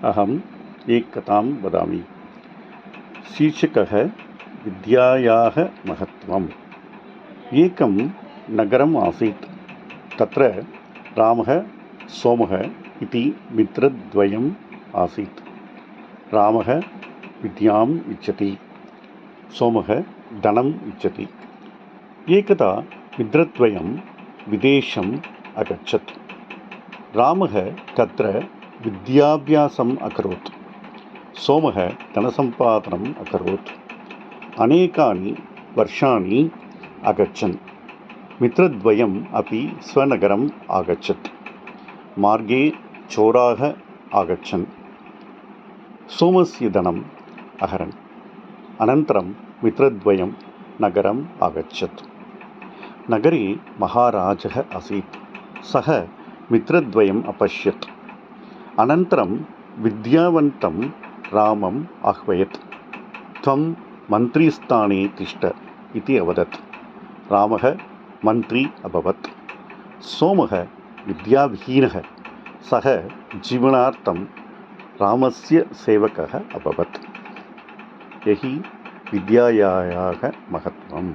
अहम् एकतां वदामि। शीर्षकः विद्यायाः महत्त्वम्। एकं नगरम् आसीत्। तत्र रामः सोमः इति मित्रद्वयम् आसीत्। रामः विद्याम् इच्छति, सोमः धनम् इच्छति। एकदा मित्रद्वयं विदेशम् अगच्छत्। रामः तत्र विद्याभ्यासम् अकरोत्, सोमः धनसम्पादनम् अकरोत्। अनेकानि वर्षाणि अगच्छन्। मित्रद्वयम् अपि स्वनगरम् आगच्छत्। मार्गे चोराः आगच्छन् सोमस्य धनम् अहरन्। अनन्तरं मित्रद्वयं नगरम् आगच्छत्। नगरे महाराजः आसीत्। सः मित्रद्वयम् अपश्यत्। अनन्तरं विद्यावन्तं रामम् आह्वयत्। त्वं मन्त्रीस्थाने तिष्ठ इति अवदत्। रामः मन्त्री अभवत्। सोमः विद्याविहीनः। सः जीवनार्थं रामस्य सेवकः अभवत्। यही विद्यायाः महत्त्वम्।